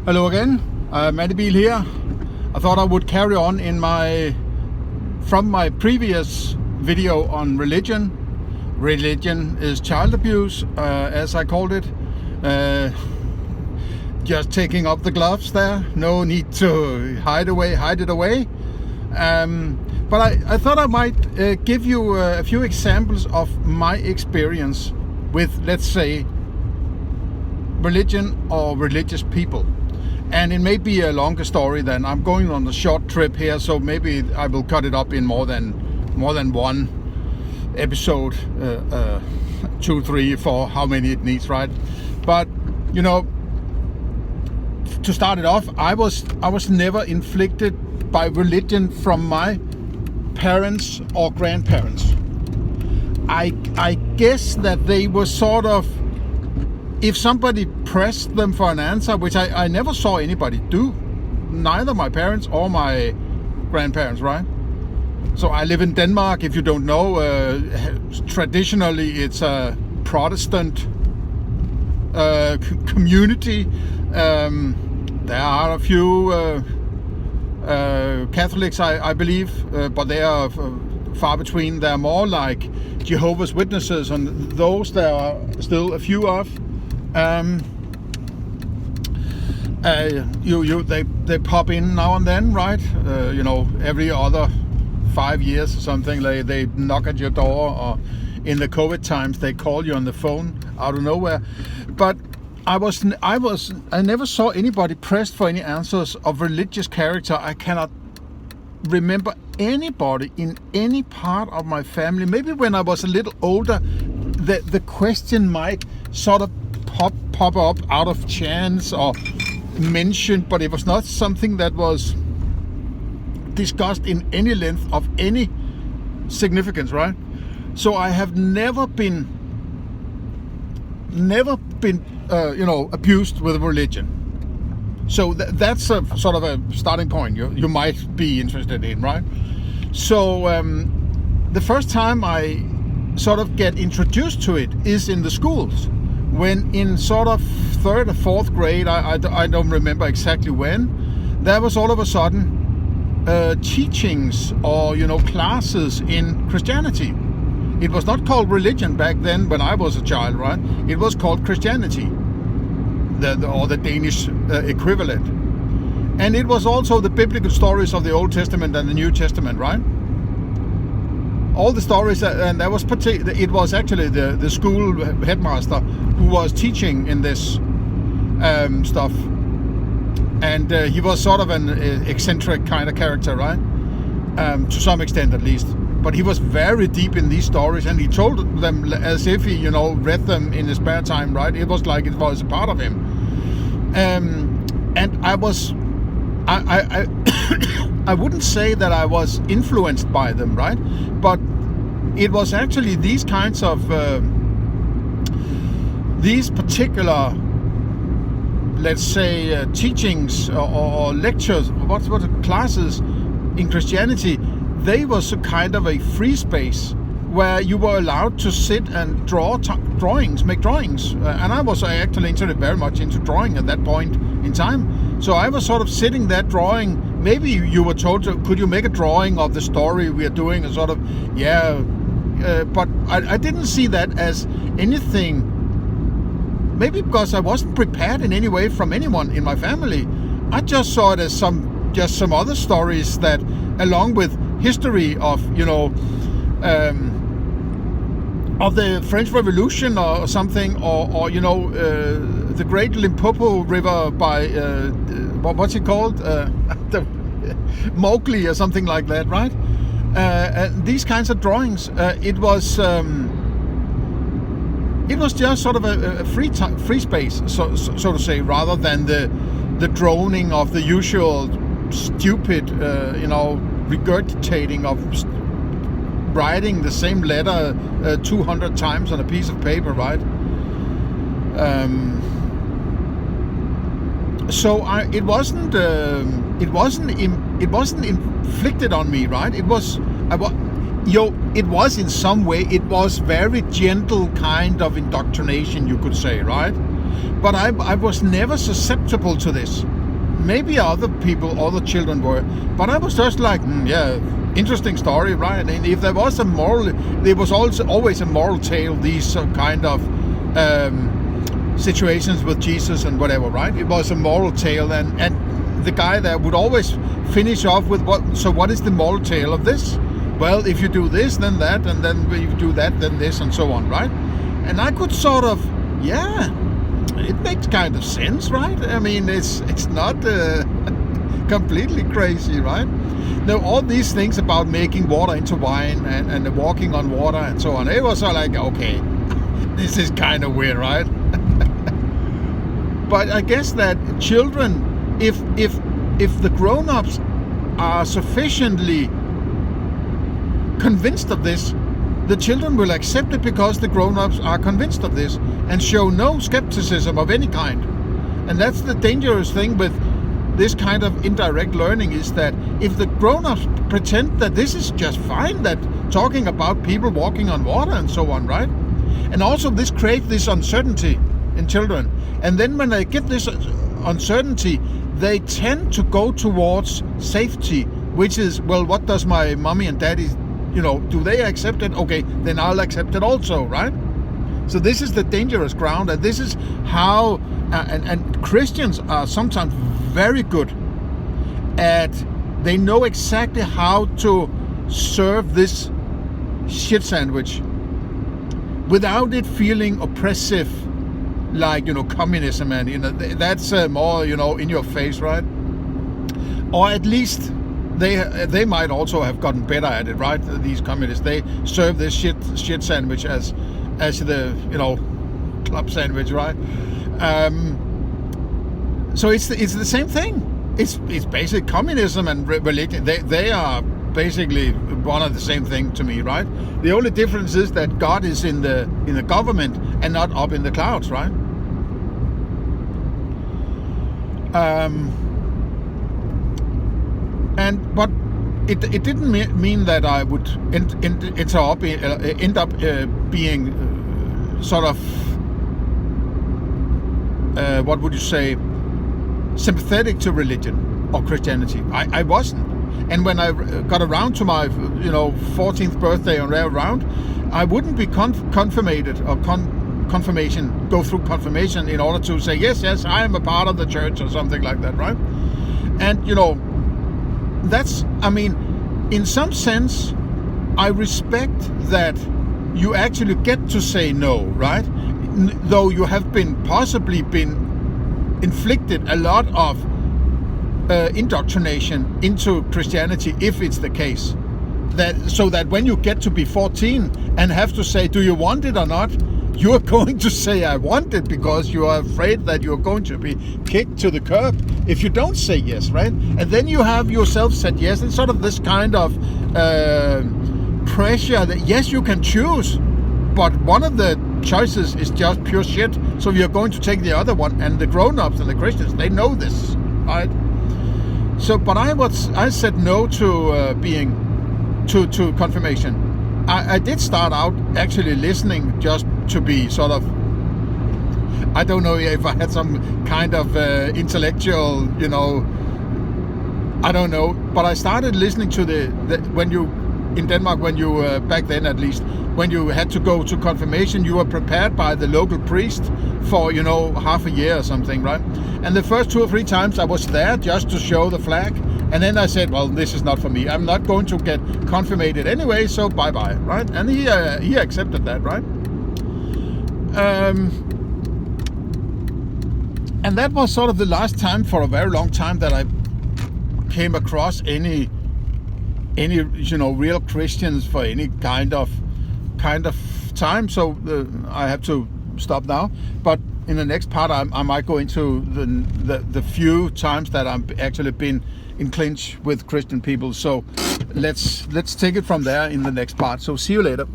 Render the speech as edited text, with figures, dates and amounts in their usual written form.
Hello again, Mandibil here. I thought I would carry on from my previous video on religion. Religion is child abuse, as I called it. Just taking up the gloves there. No need to hide it away. But I thought I might give you a few examples of my experience with, let's say, religion or religious people. And it may be a longer story than I'm going on a short trip here, so maybe I will cut it up in more than one episode, 2, 3, 4, how many it needs, right? But you know, to start it off, I was never inflicted by religion from my parents or grandparents. I guess that they were sort of, if somebody pressed them for an answer, which I never saw anybody do, neither my parents or my grandparents, right? So I live in Denmark, if you don't know. Traditionally, it's a Protestant community. There are a few Catholics, I believe, but they are far between. They're more like Jehovah's Witnesses, and those there are still a few of. They pop in now and then, right? Every other 5 years or something. They knock at your door, or in the COVID times they call you on the phone out of nowhere. But I never saw anybody pressed for any answers of religious character. I cannot remember anybody in any part of my family. Maybe when I was a little older, the question might sort of pop up out of chance or mentioned, but it was not something that was discussed in any length of any significance, right? So I have never been abused with religion. So that's a sort of a starting point you might be interested in, right? So the first time I sort of get introduced to it is in the schools. When in sort of 3rd or 4th grade, I don't remember exactly when, there was all of a sudden teachings or classes in Christianity. It was not called religion back then when I was a child, right? It was called Christianity, or the Danish equivalent. And it was also the biblical stories of the Old Testament and the New Testament, right? All the stories, and that was it was actually the school headmaster who was teaching in this stuff, and he was sort of an eccentric kind of character, right? To some extent, at least. But he was very deep in these stories, and he told them as if he, read them in his spare time, right? It was like it was a part of him. And I wouldn't say that I was influenced by them, right? But it was actually these kinds of these particular, let's say, teachings or lectures, what classes in Christianity. They was a kind of a free space where you were allowed to sit and make drawings. And I was actually very much into drawing at that point in time. So I was sort of sitting there drawing. Maybe you were told, could you make a drawing of the story we are doing? And sort of, but I didn't see that as anything. Maybe because I wasn't prepared in any way from anyone in my family. I just saw it as some other stories that, along with history of of the French Revolution or something, or the Great Limpopo River by what's it called, the Mowgli or something like that, right? These kinds of drawings. It was just sort of a free space, so to say, rather than the droning of the usual stupid, regurgitating of writing the same letter 200 times on a piece of paper, right? So it wasn't inflicted on me, right? It was in some way, it was very gentle kind of indoctrination, you could say, right? But I was never susceptible to this. Maybe other people, other children were, but I was just like, yeah, interesting story, right? And if there was a moral, there was also always a moral tale, these kind of situations with Jesus and whatever, right? It was a moral tale, and the guy there would always finish off with what is the moral tale of this? Well, if you do this, then that, and then if you do that, then this, and so on, right? And I could sort of, yeah, it makes kind of sense, right? I mean, it's not completely crazy, right? Now, all these things about making water into wine and walking on water and so on, it was all like, okay, this is kind of weird, right? But I guess that children, if the grown-ups are sufficiently convinced of this, the children will accept it because the grown-ups are convinced of this and show no skepticism of any kind. And that's the dangerous thing with this kind of indirect learning, is that if the grown-ups pretend that this is just fine, that talking about people walking on water and so on, right? And also this creates this uncertainty in children. And then when they get this uncertainty, they tend to go towards safety, which is, well, what does my mommy and daddy, do they accept it? Okay, then I'll accept it also, right? So this is the dangerous ground, and this is how, and Christians are sometimes very good at, they know exactly how to serve this shit sandwich without it feeling oppressive, like, communism, and, that's more, in your face, right? Or at least they might also have gotten better at it, right? These communists, they serve this shit sandwich as the, club sandwich, right? So it's the same thing. It's basically communism and religion. They are basically one of the same thing to me, right? The only difference is that God is in the government and not up in the clouds, right? But it didn't mean that I would end up being sort of what would you say, sympathetic to religion or Christianity. I wasn't. And when I got around to my 14th birthday or around, I wouldn't be confirmated or go through confirmation in order to say yes, I am a part of the church or something like that, right? And that's, I mean, in some sense, I respect that you actually get to say no, right? Though you have possibly been inflicted a lot of indoctrination into Christianity, if it's the case. So that when you get to be 14 and have to say, do you want it or not? You're going to say, I want it, because you are afraid that you're going to be kicked to the curb if you don't say yes, right? And then you have yourself said yes, and sort of this kind of pressure that, yes, you can choose, but one of the choices is just pure shit, so you're going to take the other one. And the grown-ups and the Christians, they know this, right? So, but I said no to being to confirmation. I did start out actually listening just to be sort of, I don't know if I had some kind of intellectual, I don't know, but I started listening to when you, in Denmark, when you, back then at least, when you had to go to confirmation, you were prepared by the local priest for, half a year or something, right? And the first 2 or 3 times I was there just to show the flag. And then I said, well, this is not for me. I'm not going to get confirmated anyway, so bye-bye, right? And he accepted that, right? And that was sort of the last time for a very long time that I came across any real Christians for any kind of time. So I have to stop now. But in the next part, I might go into the few times that I've actually been in clinch with Christian people. So let's take it from there in the next part. So see you later.